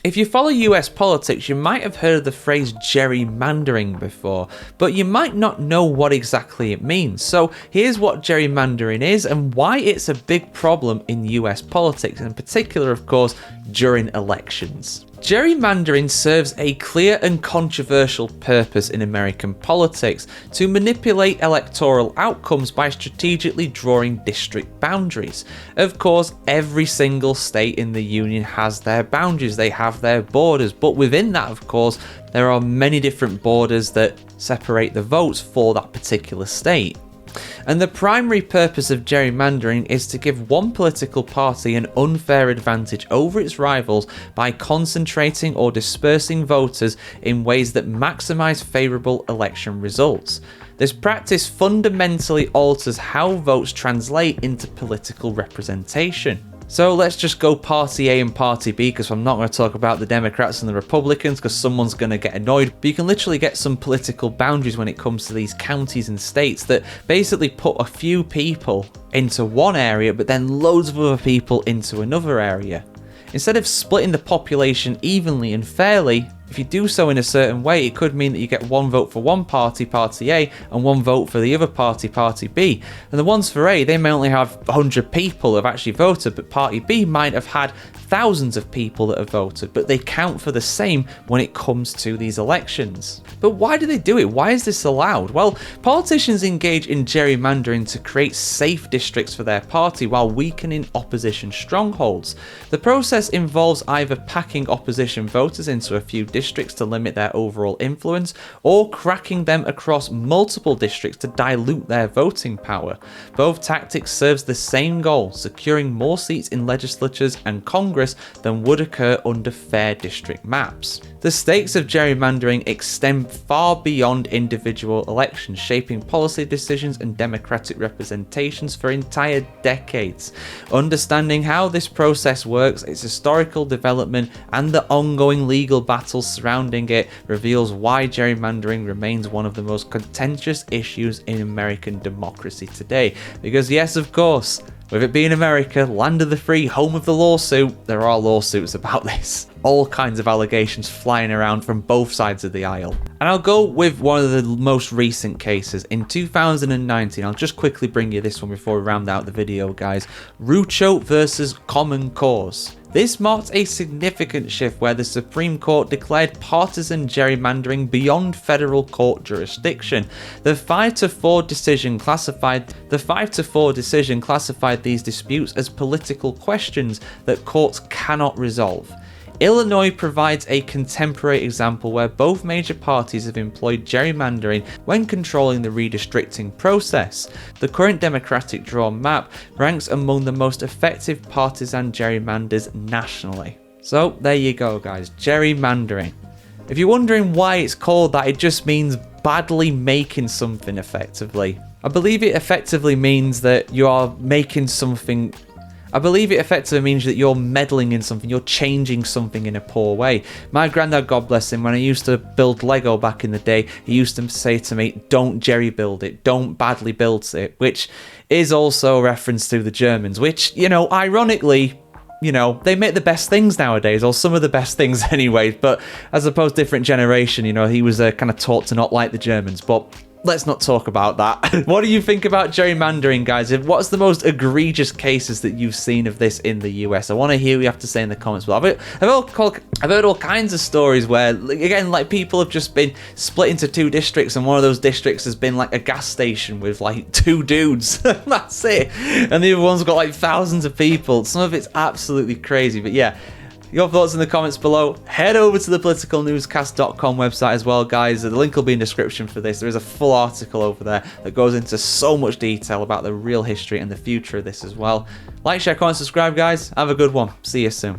If you follow US politics, you might have heard of the phrase gerrymandering before, but you might not know what exactly it means. So here's what gerrymandering is and why it's a big problem in US politics, in particular, of course, during elections. Gerrymandering serves a clear and controversial purpose in American politics: to manipulate electoral outcomes by strategically drawing district boundaries. Of course, every single state in the union has their boundaries, they have their borders, but within that, of course, there are many different borders that separate the votes for that particular state. And the primary purpose of gerrymandering is to give one political party an unfair advantage over its rivals by concentrating or dispersing voters in ways that maximise favourable election results. This practice fundamentally alters how votes translate into political representation. So let's just go Party A and Party B, because I'm not going to talk about the Democrats and the Republicans because someone's going to get annoyed. But you can literally get some political boundaries when it comes to these counties and states that basically put a few people into one area but then loads of other people into another area. Instead of splitting the population evenly and fairly, if you do so in a certain way, it could mean that you get one vote for one party, Party A, and one vote for the other party, Party B. And the ones for A, they may only have 100 people who have actually voted, but Party B might have had thousands of people that have voted, but they count for the same when it comes to these elections. But why do they do it? Why is this allowed? Well, politicians engage in gerrymandering to create safe districts for their party while weakening opposition strongholds. The process involves either packing opposition voters into a few districts to limit their overall influence, or cracking them across multiple districts to dilute their voting power. Both tactics serves the same goal: securing more seats in legislatures and Congress than would occur under fair district maps. The stakes of gerrymandering extend far beyond individual elections, shaping policy decisions and democratic representations for entire decades. Understanding how this process works, its historical development, and the ongoing legal battles surrounding it reveals why gerrymandering remains one of the most contentious issues in American democracy today. Because yes, of course, with it being America, land of the free, home of the lawsuit, there are lawsuits about this. All kinds of allegations flying around from both sides of the aisle. And I'll go with one of the most recent cases. In 2019, I'll just quickly bring you this one before we round out the video, guys. Rucho versus Common Cause. This marked a significant shift where the Supreme Court declared partisan gerrymandering beyond federal court jurisdiction. The 5-4 decision classified these disputes as political questions that courts cannot resolve. Illinois provides a contemporary example where both major parties have employed gerrymandering when controlling the redistricting process. The current Democratic drawn map ranks among the most effective partisan gerrymanders nationally. So there you go, guys, gerrymandering. If you're wondering why it's called that, it just means badly making something effectively. I believe it effectively means that you are making something you're meddling in something, you're changing something in a poor way. My granddad, God bless him, when I used to build Lego back in the day, he used to say to me, don't jerry build it, don't badly build it, which is also a reference to the Germans, which, ironically, they make the best things nowadays, or some of the best things anyways, but I suppose different generation, he was kind of taught to not like the Germans, but let's not talk about that. What do you think about gerrymandering, guys? What's the most egregious cases that you've seen of this in the US? I want to hear what you have to say in the comments below. I've heard all kinds of stories where, again, like people have just been split into two districts, and one of those districts has been like a gas station with like two dudes. That's it. And the other one's got like thousands of people. Some of it's absolutely crazy, but yeah. Your thoughts in the comments below. Head over to the politicalnewscast.com website as well, guys. The link will be in the description for this. There is a full article over there that goes into so much detail about the real history and the future of this as well. Like, share, comment, subscribe, guys. Have a good one. See you soon.